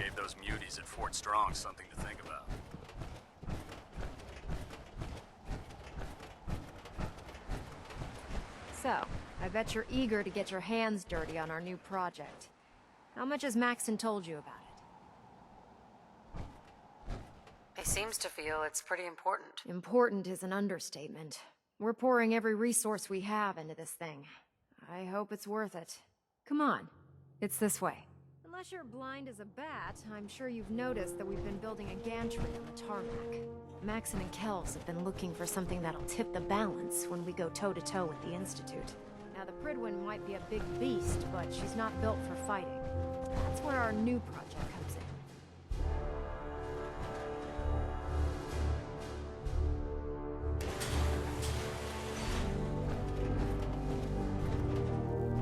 gave those muties at Fort Strong something to think about. So, I bet you're eager to get your hands dirty on our new project. How much has Maxon told you about it? He seems to feel it's pretty important. Important is an understatement. We're pouring every resource we have into this thing. I hope it's worth it. Come on, it's this way. Unless you're blind as a bat, I'm sure you've noticed that we've been building a gantry on the tarmac. Maxon and Kells have been looking for something that'll tip the balance when we go toe-to-toe with the Institute. Now, the Prydwen might be a big beast, but she's not built for fighting. That's where our new project comes in.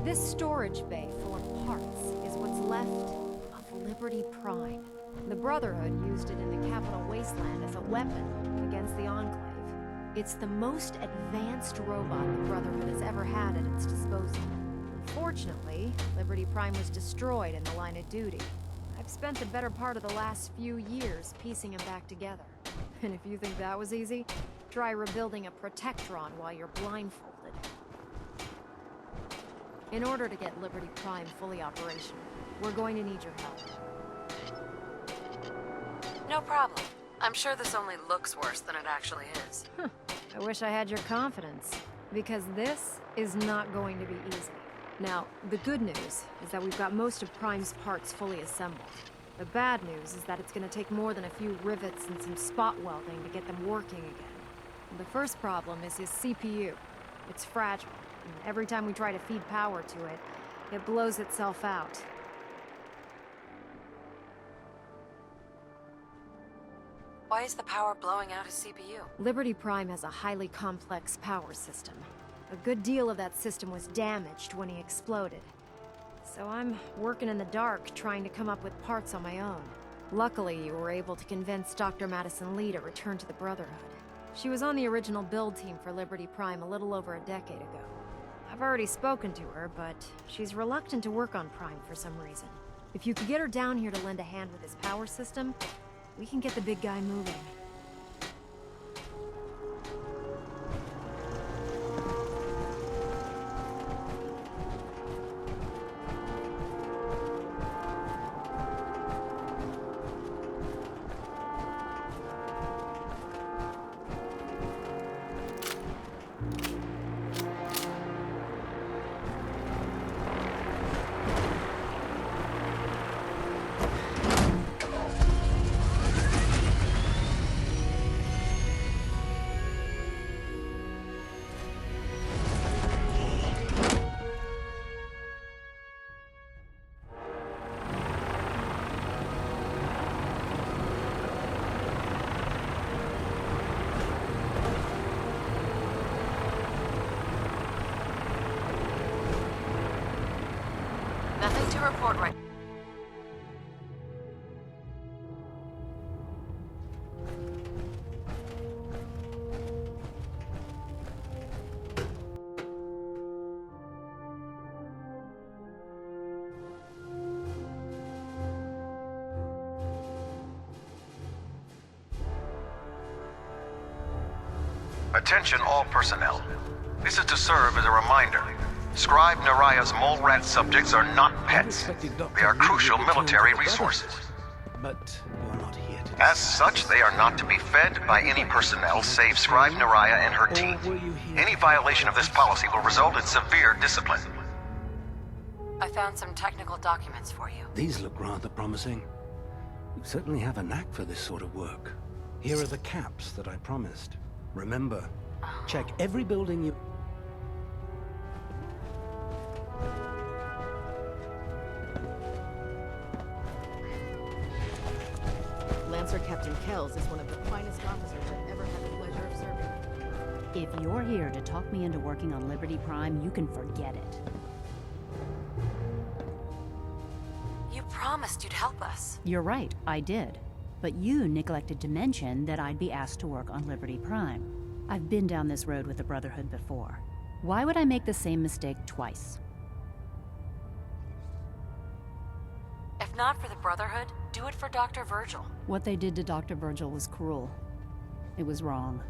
This storage bay full of parts is what's left of Liberty Prime. The Brotherhood used it in the Capital Wasteland as a weapon against the Enclave. It's the most advanced robot the Brotherhood has ever had at its disposal. Unfortunately, Liberty Prime was destroyed in the line of duty. I've spent the better part of the last few years piecing him back together. And if you think that was easy, try rebuilding a Protectron while you're blindfolded. In order to get Liberty Prime fully operational, we're going to need your help. No problem. I'm sure this only looks worse than it actually is. I wish I had your confidence, because this is not going to be easy. Now, the good news is that we've got most of Prime's parts fully assembled. The bad news is that it's going to take more than a few rivets and some spot welding to get them working again. The first problem is his CPU. It's fragile, and every time we try to feed power to it, it blows itself out. Why is the power blowing out his CPU? Liberty Prime has a highly complex power system. A good deal of that system was damaged when he exploded. So I'm working in the dark, trying to come up with parts on my own. Luckily, you were able to convince Dr. Madison Lee to return to the Brotherhood. She was on the original build team for Liberty Prime a little over a decade ago. I've already spoken to her, but she's reluctant to work on Prime for some reason. If you could get her down here to lend a hand with his power system, we can get the big guy moving. Nothing to report right. Attention all personnel. This is to serve as a reminder. Scribe Naraya's mole rat subjects are not pets. They are crucial military resources. But you're not here to As such, they are not to be fed by any personnel save Scribe Naraya and her team. Any violation of this policy will result in severe discipline. I found some technical documents for you. These look rather promising. You certainly have a knack for this sort of work. Here are the caps that I promised. Remember, check every building you... Lancer Captain Kells is one of the finest officers I've ever had the pleasure of serving. If you're here to talk me into working on Liberty Prime, you can forget it. You promised you'd help us. You're right, I did. But you neglected to mention that I'd be asked to work on Liberty Prime. I've been down this road with the Brotherhood before. Why would I make the same mistake twice? If not for the Brotherhood, do it for Dr. Virgil. What they did to Dr. Virgil was cruel. It was wrong.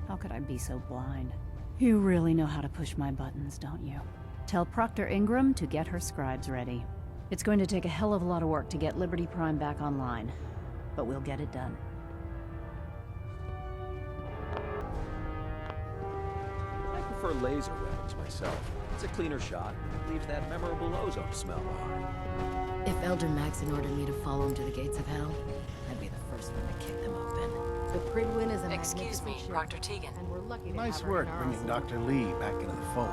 How could I be so blind? You really know how to push my buttons, don't you? Tell Proctor Ingram to get her scribes ready. It's going to take a hell of a lot of work to get Liberty Prime back online, but we'll get it done. I prefer laser weapons myself. It's a cleaner shot. Leaves that memorable ozone smell on. If Elder Maxon ordered me to follow him to the gates of hell, I'd be the first one to kick them open. The Pridwin is a Excuse me, magnificent ship, Proctor Tegan. and we're lucky to Nice have her work in our bringing arsenal. Dr. Lee back into the fold.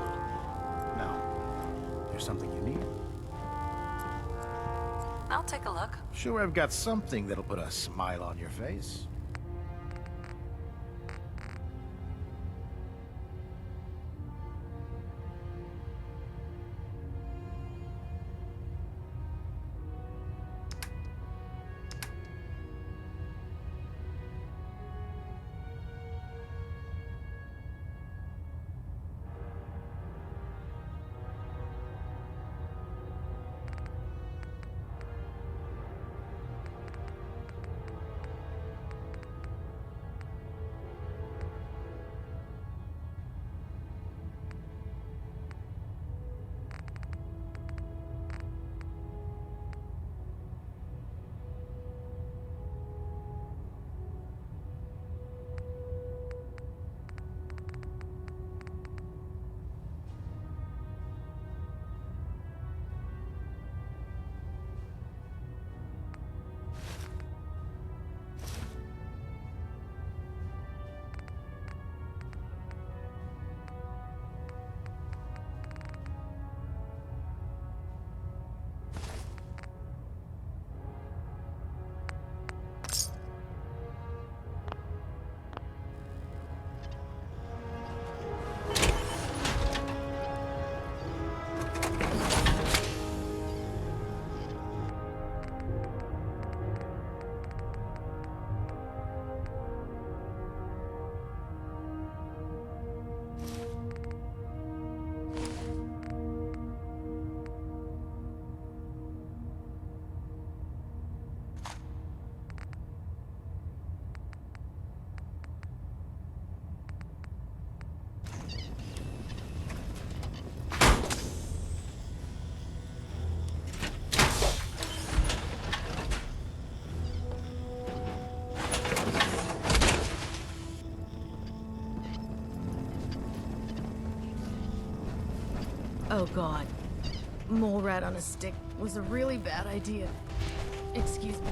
Now, there's something you need. I'll take a look. Sure, I've got something that'll put a smile on your face. Oh god. Mole rat on a stick was a really bad idea. Excuse me.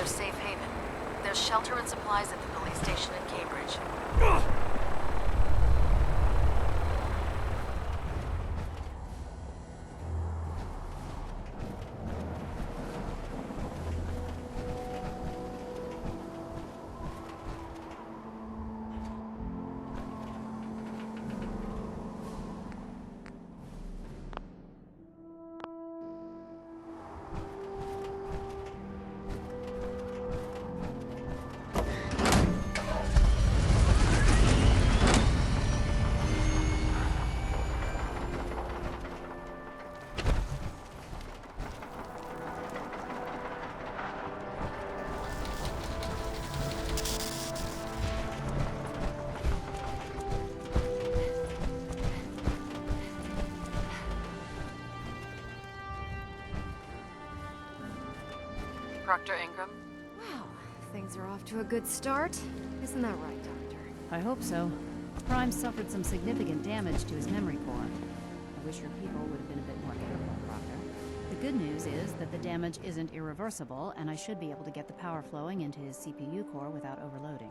another safe haven. There's shelter and supplies at the police station in Cambridge. Proctor Ingram? Wow, things are off to a good start. Isn't that right, Doctor? I hope so. Prime suffered some significant damage to his memory core. I wish your people would have been a bit more careful, Proctor. The good news is that the damage isn't irreversible, and I should be able to get the power flowing into his CPU core without overloading.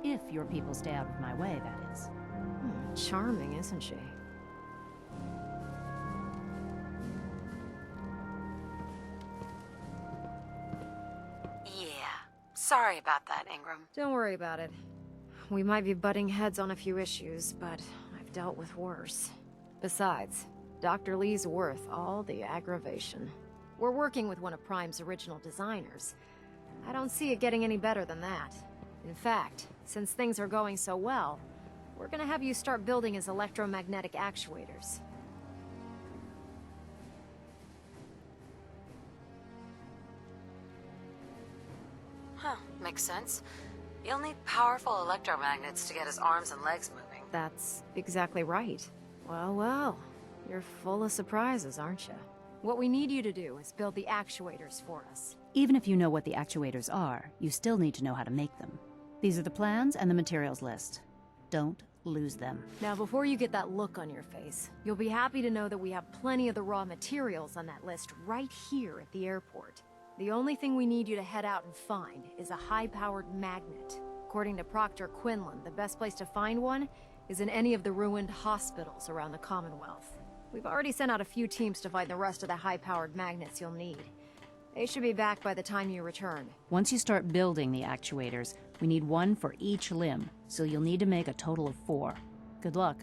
If your people stay out of my way, that is. Charming, isn't she? Yeah. Sorry about that, Ingram. Don't worry about it. We might be butting heads on a few issues, but I've dealt with worse. Besides, Dr. Lee's worth all the aggravation. We're working with one of Prime's original designers. I don't see it getting any better than that. In fact, since things are going so well, we're gonna have you start building his electromagnetic actuators. Huh, makes sense. You'll need powerful electromagnets to get his arms and legs moving. That's exactly right. Well, well, you're full of surprises, aren't you? What we need you to do is build the actuators for us. Even if you know what the actuators are, you still need to know how to make them. These are the plans and the materials list. Don't lose them. Now, before you get that look on your face, you'll be happy to know that we have plenty of the raw materials on that list right here at the airport. The only thing we need you to head out and find is a high-powered magnet. According to Proctor Quinlan, the best place to find one is in any of the ruined hospitals around the Commonwealth. We've already sent out a few teams to find the rest of the high-powered magnets you'll need. They should be back by the time you return. Once you start building the actuators, we need one for each limb, so you'll need to make a total of 4. Good luck.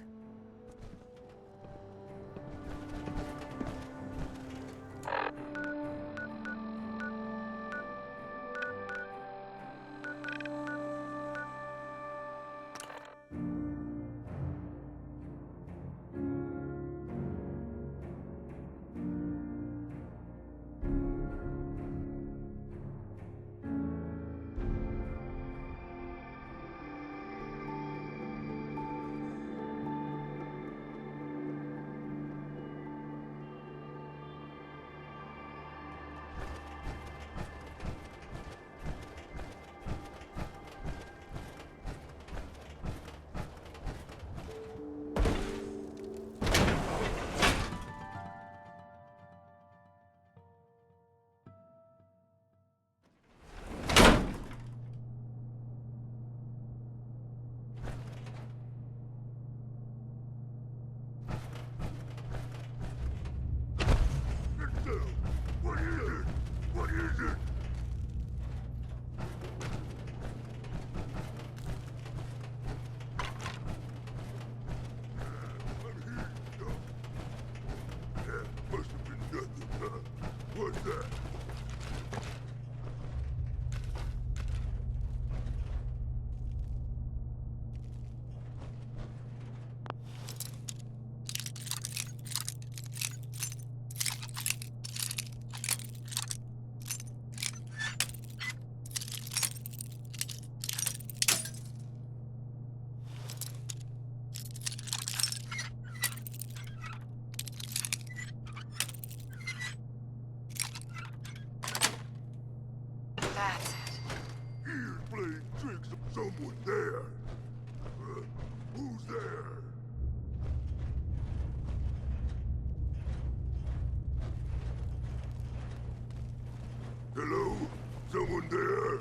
That's it. He's playing tricks on someone there. Who's there? Hello? Someone there?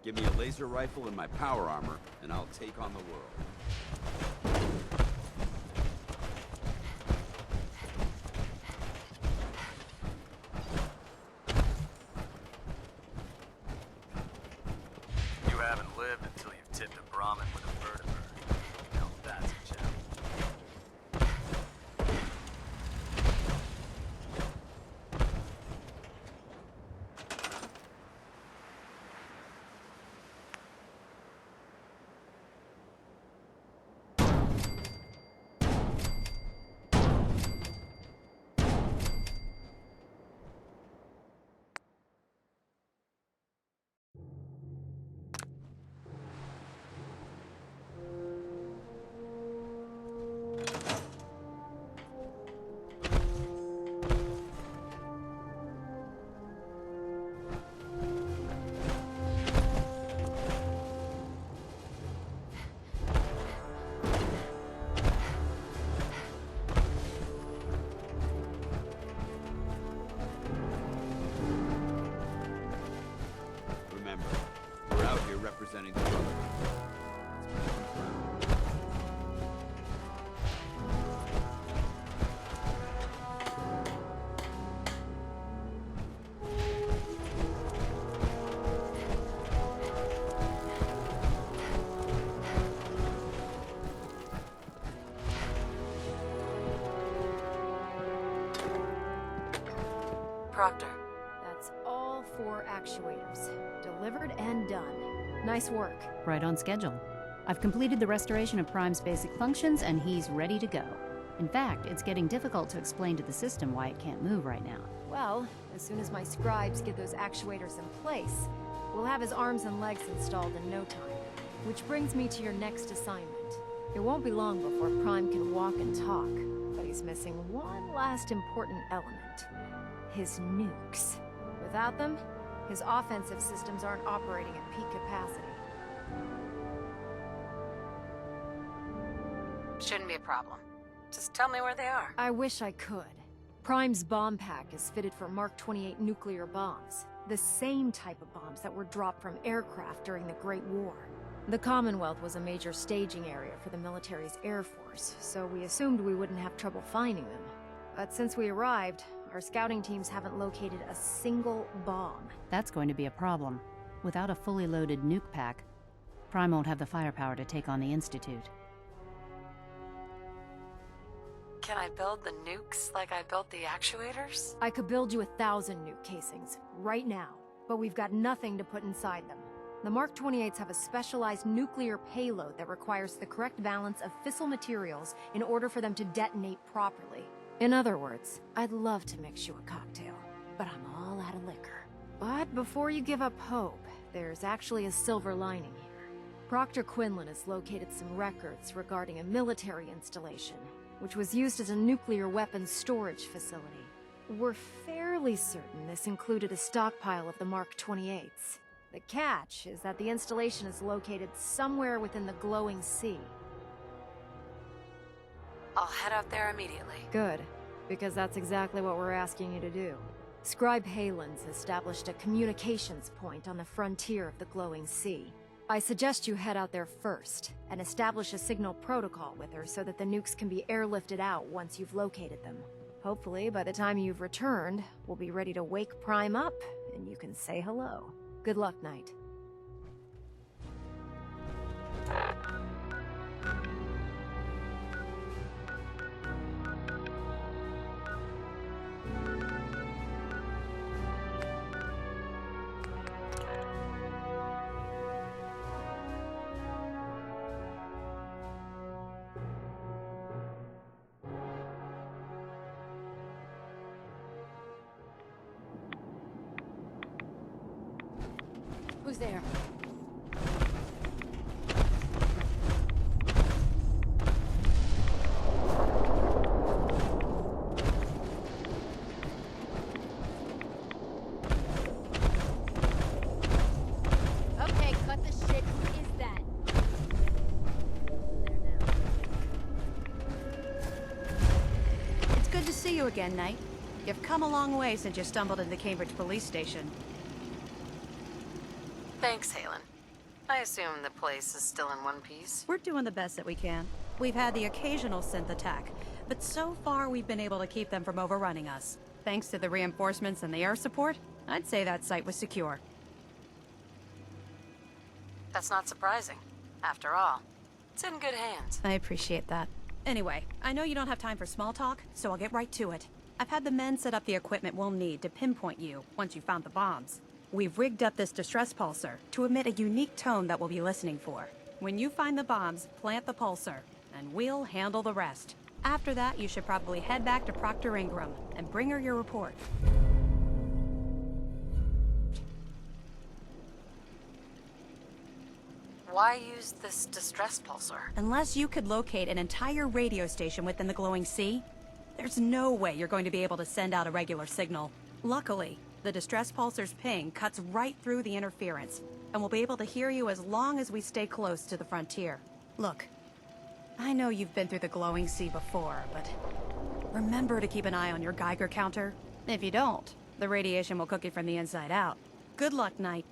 Give me a laser rifle and my power armor, and I'll take on the world. You haven't lived until you've tipped a Brahmin with a vertibird. Now that's a challenge. Remember, we're out here representing the Brotherhood. Let's make them proud. Proctor. That's all 4 actuators. Delivered and done. Nice work. Right on schedule. I've completed the restoration of Prime's basic functions, and he's ready to go. In fact, it's getting difficult to explain to the system why it can't move right now. Well, as soon as my scribes get those actuators in place, we'll have his arms and legs installed in no time. Which brings me to your next assignment. It won't be long before Prime can walk and talk, but he's missing one last important element. His nukes. Without them, his offensive systems aren't operating at peak capacity. Shouldn't be a problem. Just tell me where they are. I wish I could. Prime's bomb pack is fitted for Mark 28 nuclear bombs. The same type of bombs that were dropped from aircraft during the Great War. The Commonwealth was a major staging area for the military's Air Force, so we assumed we wouldn't have trouble finding them. But since we arrived, our scouting teams haven't located a single bomb. That's going to be a problem. Without a fully loaded nuke pack, Prime won't have the firepower to take on the Institute. Can I build the nukes like I built the actuators? I could build you 1,000 nuke casings, right now, but we've got nothing to put inside them. The Mark 28s have a specialized nuclear payload that requires the correct balance of fissile materials in order for them to detonate properly. In other words, I'd love to mix you a cocktail, but I'm all out of liquor. But before you give up hope, there's actually a silver lining here. Proctor Quinlan has located some records regarding a military installation, which was used as a nuclear weapons storage facility. We're fairly certain this included a stockpile of the Mark 28s. The catch is that the installation is located somewhere within the glowing sea. I'll head out there immediately. Good, because that's exactly what we're asking you to do. Scribe Halen's established a communications point on the frontier of the glowing sea. I suggest you head out there first, and establish a signal protocol with her so that the nukes can be airlifted out once you've located them. Hopefully, by the time you've returned, we'll be ready to wake Prime up, and you can say hello. Good luck, Knight. Who's there? Okay, cut the shit. Who is that? It's good to see you again, Knight. You've come a long way since you stumbled into the Cambridge police station. Thanks, Halen. I assume the place is still in one piece. We're doing the best that we can. We've had the occasional synth attack, but so far we've been able to keep them from overrunning us. Thanks to the reinforcements and the air support, I'd say that site was secure. That's not surprising. After all, it's in good hands. I appreciate that. Anyway, I know you don't have time for small talk, so I'll get right to it. I've had the men set up the equipment we'll need to pinpoint you once you found the bombs. We've rigged up this distress pulsar to emit a unique tone that we'll be listening for. When you find the bombs, plant the pulsar, and we'll handle the rest. After that, you should probably head back to Proctor Ingram and bring her your report. Why use this distress pulsar? Unless you could locate an entire radio station within the glowing sea, there's no way you're going to be able to send out a regular signal. Luckily, the distress pulsar's ping cuts right through the interference, and we'll be able to hear you as long as we stay close to the frontier. Look, I know you've been through the glowing sea before, but remember to keep an eye on your Geiger counter. If you don't, the radiation will cook you from the inside out. Good luck, Knight.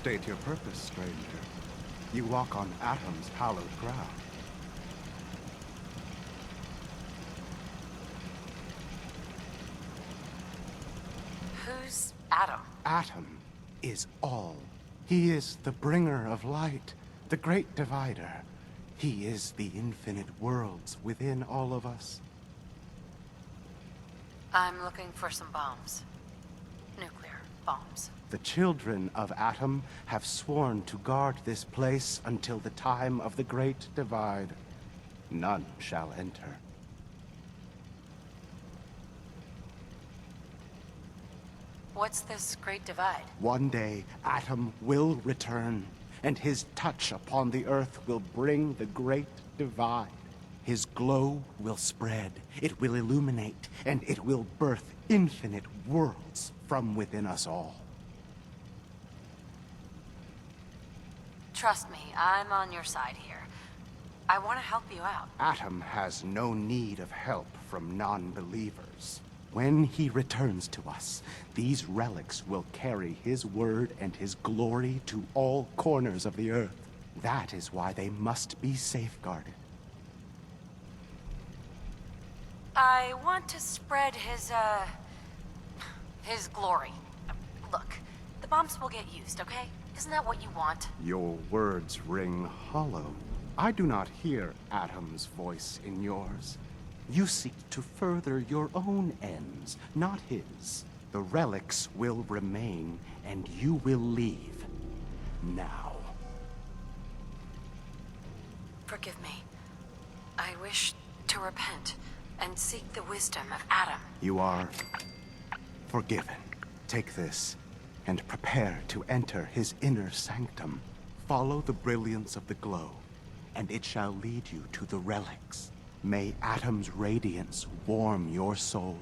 State your purpose, stranger. You walk on Atom's hallowed ground. Who's Atom? Atom is all. He is the bringer of light, the great divider. He is the infinite worlds within all of us. I'm looking for some bombs. Nuclear bombs. The children of Atom have sworn to guard this place until the time of the Great Divide. None shall enter. What's this Great Divide? One day, Atom will return, and his touch upon the Earth will bring the Great Divide. His glow will spread, it will illuminate, and it will birth infinite worlds from within us all. Trust me, I'm on your side here. I want to help you out. Atom has no need of help from non-believers. When he returns to us, these relics will carry his word and his glory to all corners of the Earth. That is why they must be safeguarded. I want to spread his glory. Look, the bombs will get used, okay? Isn't that what you want? Your words ring hollow. I do not hear Atom's voice in yours. You seek to further your own ends, not his. The relics will remain, and you will leave. Now. Forgive me. I wish to repent and seek the wisdom of Atom. You are forgiven. Take this, and prepare to enter his inner sanctum. Follow the brilliance of the glow, and it shall lead you to the relics. May Atom's radiance warm your soul,